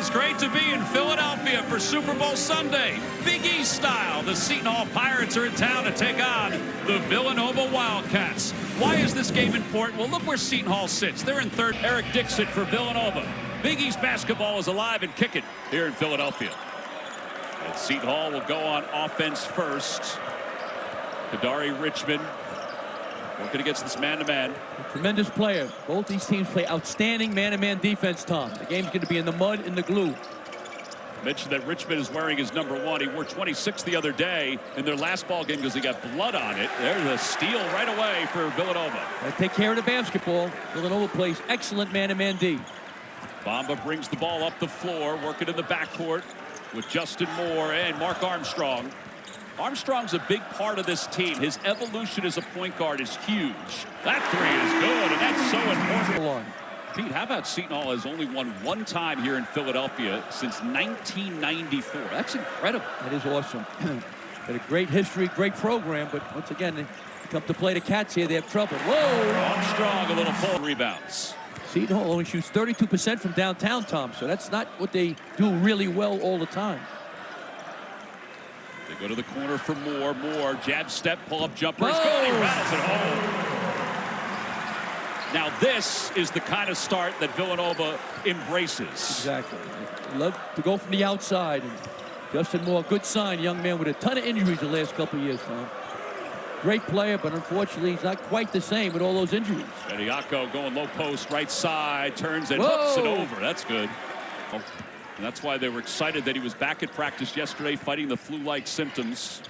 It's great to be in Philadelphia for Super Bowl Sunday. Big East style. The Seton Hall Pirates are in town to take on the Villanova Wildcats. Why is this game important? Well, look where Seton Hall sits. They're in third. Eric Dixon for Villanova. Big East basketball is alive and kicking here in Philadelphia. And Seton Hall will go on offense first. Kadari Richmond working against this man-to-man. Tremendous player. Both these teams play outstanding man-to-man defense, Tom. The game's going to be in the mud and the glue. Mentioned that Richmond is wearing his number 1. He wore 26 the other day in their last ball game because he got blood on it. There's a steal right away for Villanova. They take care of the basketball. Villanova plays excellent man-to-man D. Bamba brings the ball up the floor, working in the backcourt with Justin Moore and Mark Armstrong. Armstrong's a big part of this team. His evolution as a point guard is huge. That three is good, and that's so important. Pete, how about Seton Hall has only won one time here in Philadelphia since 1994? That's incredible. That is awesome. Got a great history, great program, but once again, they come to play the Cats here, they have trouble. Whoa! Armstrong, a little full rebounds. Seton Hall only shoots 32% from downtown, Tom, so that's not what they do really well all the time. They go to the corner for Moore. Moore, jab step, pull-up jumper. It's good. He rattles it home. Now this is the kind of start that Villanova embraces. Exactly. Love to go from the outside. And Justin Moore, good sign, young man with a ton of injuries the last couple of years, Tom. Great player, but unfortunately he's not quite the same with all those injuries. Bediako going low post, right side, turns and hooks it over. That's good. And that's why they were excited that he was back at practice yesterday fighting the flu-like symptoms.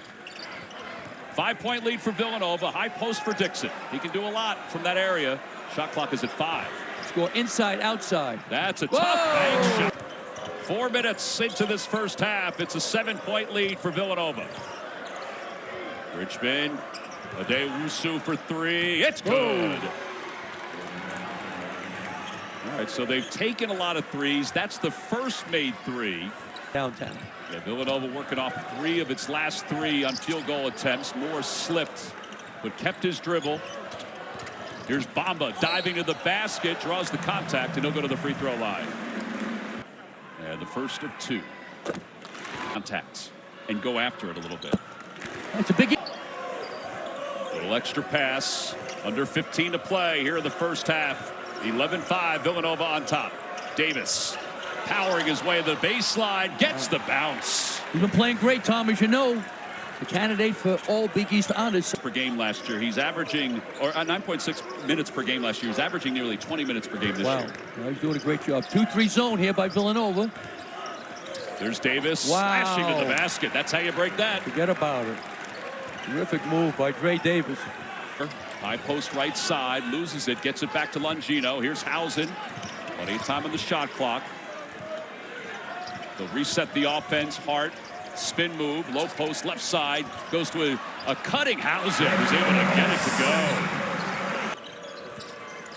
5-point lead for Villanova. High post for Dixon. He can do a lot from that area. Shot clock is at 5. Score inside, outside. That's a tough bank shot. 4 minutes into this first half. It's a 7-point lead for Villanova. Richmond, Adewusu for 3. It's good. All right, so they've taken a lot of threes. That's the first made 3. Downtown. Yeah, Villanova working off 3 of its last 3 on field goal attempts. Moore slipped, but kept his dribble. Here's Bamba diving to the basket, draws the contact, and he'll go to the free throw line. And the first of 2. Contacts and go after it a little bit. That's a big. Little extra pass. Under 15 to play here in the first half. 11-5, Villanova on top. Davis powering his way to the baseline, gets the bounce. He's been playing great, Tom, as you know. The candidate for all Big East honors. Per game last year, he's averaging, or 9.6 minutes per game last year. He's averaging nearly 20 minutes per game this year. Well, he's doing a great job. 2-3 zone here by Villanova. There's Davis slashing to the basket. That's how you break that. Forget about it. Terrific move by Dre Davis. High post right side, loses it, gets it back to Longino. Here's Hausen. Plenty of time on the shot clock. They'll reset the offense. Hart, spin move, low post left side, goes to a cutting Hausen, who's able to get it to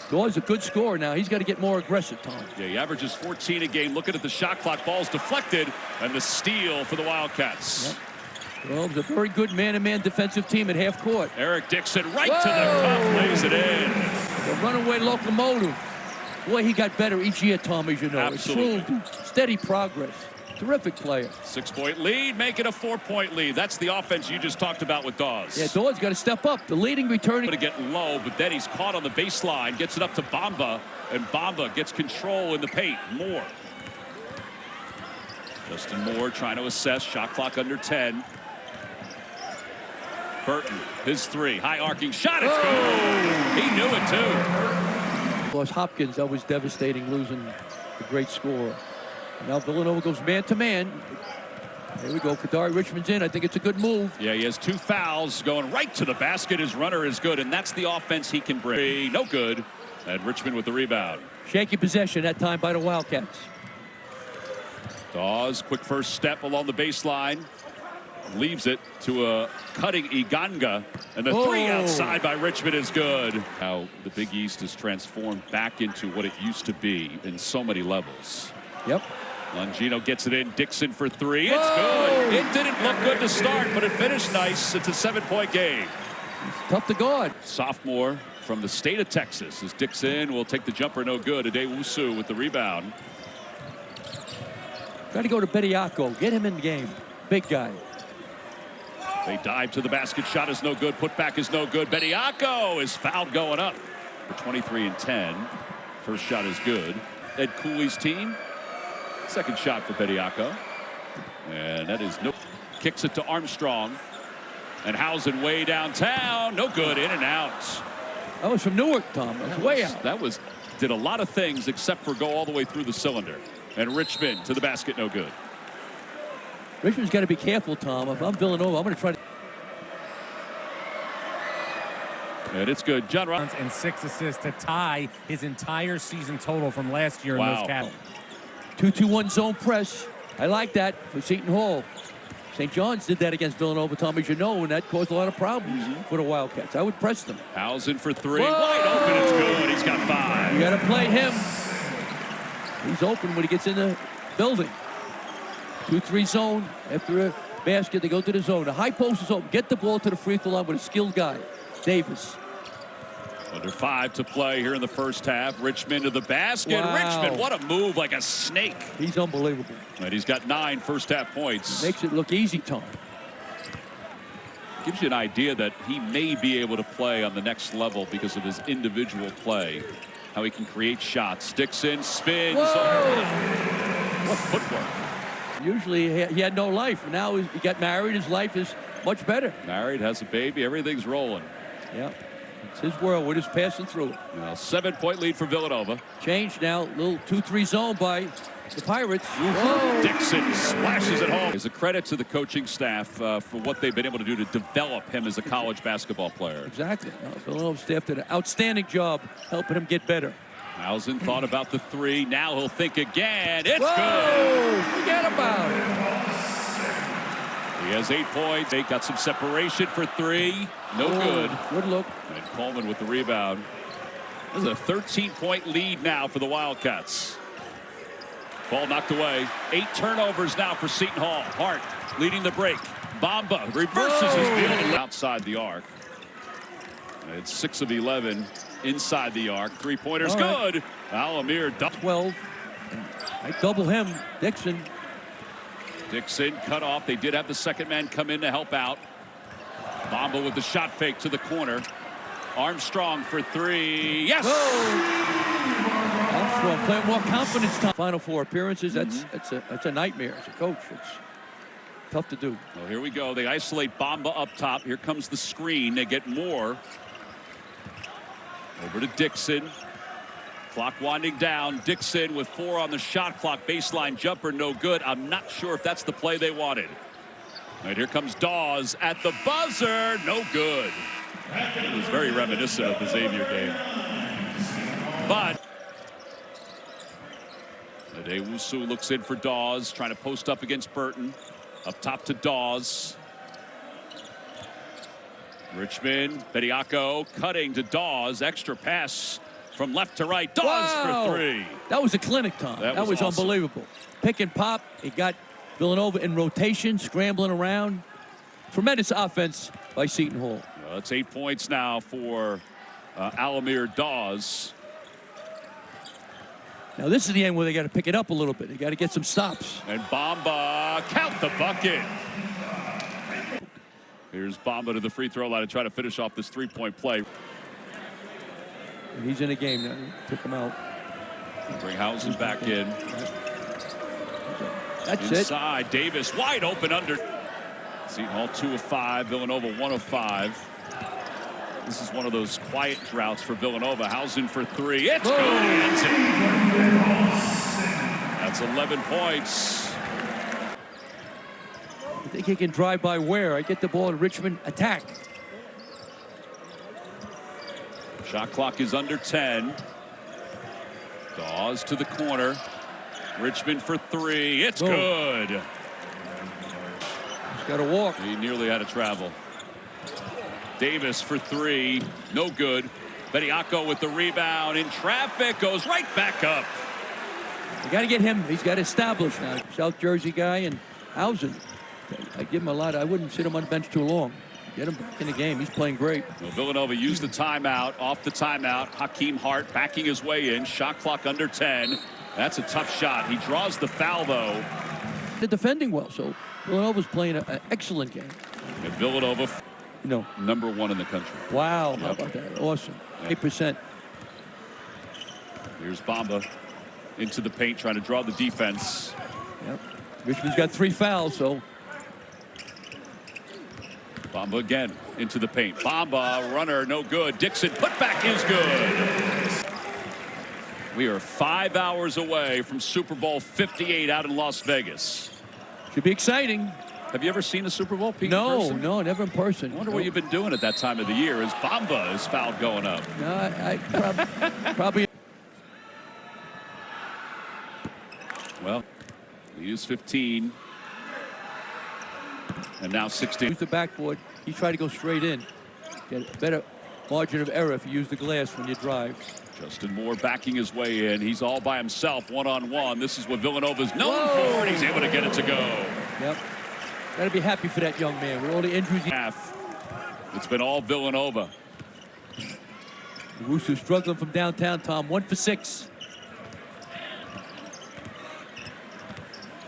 go. Dawes a good scorer now. He's got to get more aggressive, Tom. Yeah, he averages 14 a game. Looking at the shot clock, ball's deflected, and the steal for the Wildcats. Yep. Well, it was a very good man-to-man defensive team at half court. Eric Dixon right to the cup, lays it in. The runaway locomotive. Boy, he got better each year, Tom, as you know. Absolutely. Steady progress. Terrific player. 6-point lead, make it a 4-point lead. That's the offense you just talked about with Dawes. Yeah, Dawes got to step up. The leading returning. To get low, but then he's caught on the baseline, gets it up to Bamba, and Bamba gets control in the paint. Moore. Justin Moore trying to assess. Shot clock under 10. Burton, his 3, high arcing shot, it's good. He knew it too. Plus Hopkins, that was devastating, losing a great scorer. And now Villanova goes man to man. There we go, Kadari Richmond's in. I think it's a good move. Yeah, he has 2 fouls, going right to the basket. His runner is good, and that's the offense he can bring. No good, and Richmond with the rebound. Shaky possession that time by the Wildcats. Dawes, quick first step along the baseline. Leaves it to a cutting Iganga, and the 3 outside by Richmond is good. How the Big East is transformed back into what it used to be in so many levels. Yep. Longino gets it in. Dixon for 3. It's good. It didn't look good to start, but it finished nice. It's a 7-point game. It's tough to guard. Sophomore from the state of Texas as Dixon will take the jumper, no good. Adewusu with the rebound. Got to go to Bediako. Get him in the game. Big guy. They dive to the basket. Shot is no good. Put back is no good. Bediako is fouled going up. For 23 and 10. First shot is good. Ed Cooley's team. Second shot for Bediako. And that is no. Kicks it to Armstrong. And Housen way downtown. No good. In and out. That was from Newark, Tom. That's way out. That was. Did a lot of things except for go all the way through the cylinder. And Richmond to the basket. No good. Richmond's got to be careful, Tom. If I'm Villanova, I'm going to try to. And it's good. John Rollins. And 6 assists to tie his entire season total from last year in those categories. 2-2-1 zone press. I like that for Seton Hall. St. John's did that against Villanova, Tom, as you know, and that caused a lot of problems for the Wildcats. I would press them. Housen for three. Whoa! Wide open. It's good. He's got 5. You got to play him. He's open when he gets in the building. 2-3 zone. After a basket, they go to the zone. The high post is open. Get the ball to the free throw line with a skilled guy. Davis. Under 5 to play here in the first half. Richmond to the basket. Wow. Richmond, what a move, like a snake. He's unbelievable. And he's got 9 first half points. Makes it look easy, Tom. Gives you an idea that he may be able to play on the next level because of his individual play. How he can create shots. Dixon spins. What footwork. Usually he had no life. Now he got married. His life is much better. Married, has a baby. Everything's rolling. Yeah. It's his world. We're just passing through it. Now 7-point lead for Villanova. Change now. Little 2-3 zone by the Pirates. Whoa. Dixon splashes it home. It's a credit to the coaching staff for what they've been able to do to develop him as a college basketball player. Exactly. No, Villanova staff did an outstanding job helping him get better. Housen thought about the 3. Now he'll think again. It's Whoa, good. forget about it. He has 8 points. They got some separation for 3. No good. Good look. And Coleman with the rebound. This is a 13-point lead now for the Wildcats. Ball knocked away. 8 turnovers now for Seton Hall. Hart leading the break. Bamba reverses his field outside the arc. It's 6 of 11 inside the arc. 3-pointers good. Alamir 12. I double him. Dixon. Dixon cut off. They did have the second man come in to help out. Bamba with the shot fake to the corner. Armstrong for 3. Yes. Armstrong playing more confidence. Final 4 appearances. That's a nightmare as a coach. It's tough to do. Well, here we go. They isolate Bamba up top. Here comes the screen. They get more. Over to Dixon. Clock winding down. Dixon with 4 on the shot clock. Baseline jumper, no good. I'm not sure if that's the play they wanted. And here comes Dawes at the buzzer. No good. It was very reminiscent of the Xavier game. But Adewusu looks in for Dawes, trying to post up against Burton. Up top to Dawes. Richmond, Bediako cutting to Dawes. Extra pass from left to right. Dawes for 3. That was a clinic, Tom. That was awesome. Unbelievable. Pick and pop. He got Villanova in rotation, scrambling around. Tremendous offense by Seton Hall. Well, that's 8 points now for Alamir Dawes. Now this is the end where they got to pick it up a little bit. They got to get some stops. And Bamba, count the bucket. Here's Bamba to the free throw line to try to finish off this 3-point play. And he's in the game now. Took him out. Bring Housen back in. That's inside. Davis wide open under. Seton Hall 2 of 5. Villanova 1 of 5. This is one of those quiet droughts for Villanova. Housen for 3. It's good. Ends it. That's 11 points. I think he can drive by Ware. I get the ball in Richmond. Attack. Shot clock is under 10. Dawes to the corner. Richmond for 3. It's good. He's got to walk. He nearly had to travel. Davis for 3. No good. Bediako with the rebound. In traffic. Goes right back up. You got to get him. He's got to establish now. South Jersey guy and Housen. I give him a lot. I wouldn't sit him on the bench too long. Get him back in the game. He's playing great. Well, Villanova used the timeout. Off the timeout. Hakeem Hart backing his way in. Shot clock under 10. That's a tough shot. He draws the foul, though. They're defending well, so Villanova's playing an excellent game. And Villanova, You know, #1 in the country. wow, how about that? Awesome. 8%. Here's Bamba into the paint, trying to draw the defense. Yep. Richmond's got 3 fouls, so Bamba again into the paint. Bamba, runner, no good. Dixon, putback is good. We are 5 hours away from Super Bowl 58 out in Las Vegas. should be exciting. Have you ever seen a Super Bowl, Pete? in No, person? no, never in person. I wonder what you've been doing at that time of the year as Bamba is fouled going up. No, I probably. Well, he used 15. And now 16. Use the backboard. He tried to go straight in. Get a better margin of error if you use the glass when you drive. Justin Moore backing his way in. He's all by himself, one-on-one. This is what Villanova's known for, and he's able to get it to go. Yep. Got to be happy for that young man with all the injuries. Half. It's been all Villanova. The Roosters struggling from downtown, Tom. 1 for 6.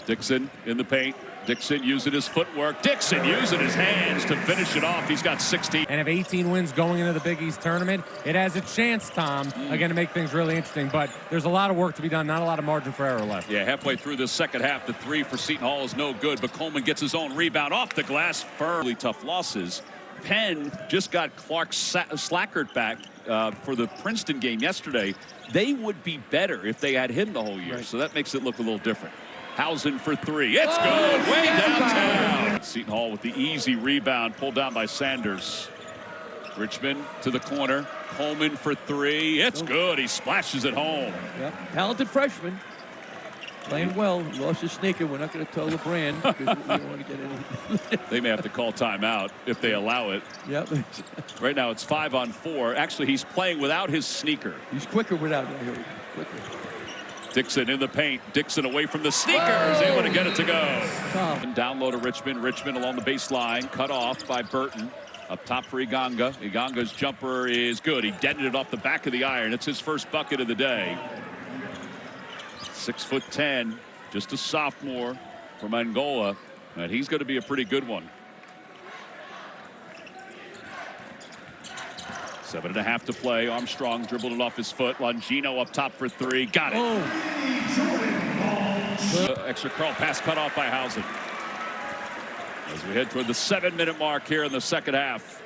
Dixon in the paint. Dixon using his footwork. Dixon using his hands to finish it off. He's got 16. And if 18 wins going into the Big East tournament, it has a chance, Tom, again, to make things really interesting. But there's a lot of work to be done, not a lot of margin for error left. Yeah, halfway through this second half, the 3 for Seton Hall is no good, but Coleman gets his own rebound off the glass. Really tough losses. Penn just got Clark Slackert back for the Princeton game yesterday. They would be better if they had him the whole year, Right. so that makes it look a little different. Hausen for 3. It's good. Way downtown. Seton Hall with the easy rebound pulled down by Sanders. Richmond to the corner. Coleman for 3. It's good. He splashes it home. Yep. Talented freshman. Playing well. He lost his sneaker. We're not going to tell the brand because we don't want to get any. They may have to call timeout if they allow it. Yep. Right now it's 5-on-4. Actually, he's playing without his sneaker. He's quicker without it. Quicker. Dixon in the paint. Dixon away from the sneakers, able to get it to go. Tom. And down low to Richmond. Richmond along the baseline, cut off by Burton. Up top for Iganga. Iganga's jumper is good. He dented it off the back of the iron. It's his first bucket of the day. 6'10", just a sophomore from Angola, and he's going to be a pretty good one. 7.5 to play. Armstrong dribbled it off his foot. Longino up top for 3. Got it. Extra curl pass cut off by Hausen. As we head toward the 7-minute mark here in the second half.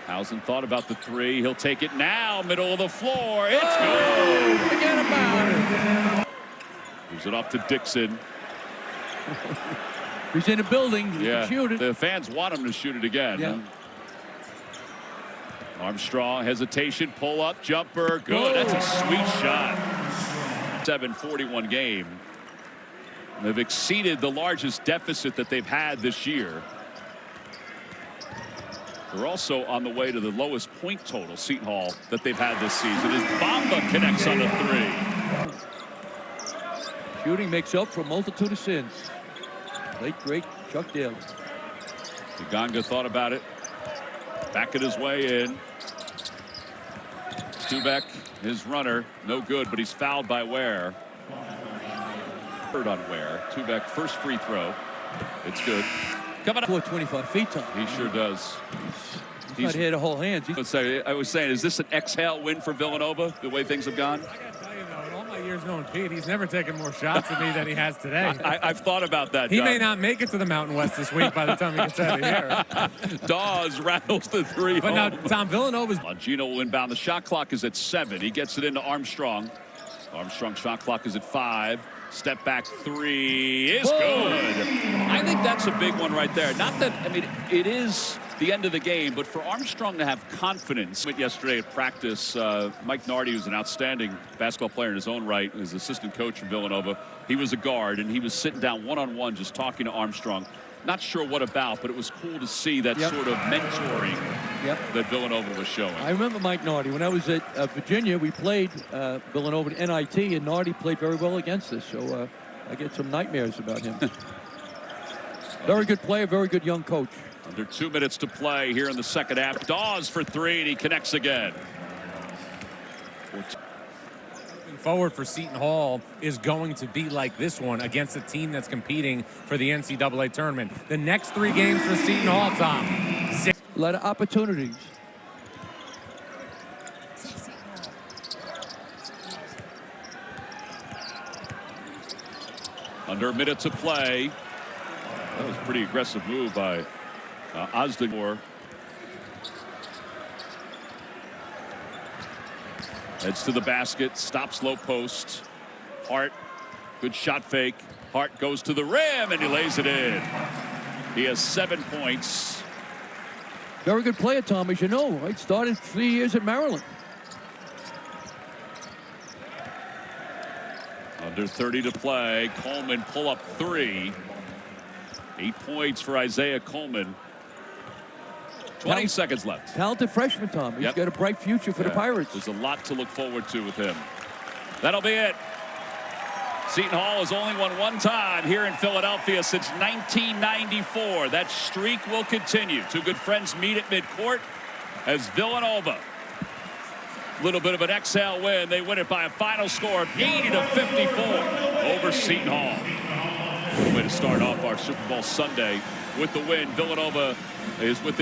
Hausen thought about the 3. He'll take it now. Middle of the floor. It's good. Forget about it. Moves it off to Dixon. He's in the building. He Yeah, can shoot it. the fans want him to shoot it again. Yeah. Armstrong, hesitation, pull up, jumper, good. That's a sweet shot. 7-41 game. They've exceeded the largest deficit that they've had this year. They're also on the way to the lowest point total, Seton Hall, that they've had this season. As Bamba connects on the 3. Shooting makes up for a multitude of sins. Late, great Chuck Daly. Iganga thought about it. Back at his way in. Stubek, his runner, no good, but he's fouled by Ware. Third on Ware. Stubek, first free throw. It's good. Coming up. 425 feet, Tom. He sure does. He's not hit a whole hands. I was saying, is this an exhale win for Villanova, the way things have gone? I got to tell you, though, in all my years knowing Pete, he's never taken more shots at me than he has today. I've thought about that. He Doug. may not make it to the Mountain West this week by the time he gets out of here. Dawes rattles the 3 But home. now, Tom, Villanova's... Longino will inbound. The shot clock is at 7. He gets it into Armstrong. Armstrong's shot clock is at 5. Step back 3 is good. I think that's a big one right there. Not that, I mean, it is the end of the game, but for Armstrong to have confidence. Yesterday at practice, Mike Nardi, who's an outstanding basketball player in his own right, is assistant coach from Villanova. He was a guard, and he was sitting down one-on-one just talking to Armstrong. Not sure what about, but it was cool to see that sort of mentoring that Villanova was showing. I remember Mike Nardi. When I was at Virginia, we played Villanova at NIT, and Nardi played very well against us. So I get some nightmares about him. Very good player, very good young coach. Under 2 minutes to play here in the second half. Dawes for 3, and he connects again. forward for Seton Hall is going to be like this one against a team that's competing for the NCAA tournament. The next 3 games for Seton Hall, Tom. A lot of opportunities. Under a minute to play. That was a pretty aggressive move by Ozdemir. Heads to the basket, stops low post. Hart, good shot fake. Hart goes to the rim and he lays it in. He has 7 points. Very good player, Tom, as you know, right? Started 3 years at Maryland. Under 30 to play. Coleman pull up 3. 8 points for Isaiah Coleman. 20 seconds left. Talented freshman, Tom. He's got a bright future for the Pirates. There's a lot to look forward to with him. That'll be it. Seton Hall has only won 1 time here in Philadelphia since 1994. That streak will continue. 2 good friends meet at midcourt as Villanova. A little bit of an exhale win. They win it by a final score of 80-54 over Seton Hall. Good way to start off our Super Bowl Sunday with the win. Villanova is within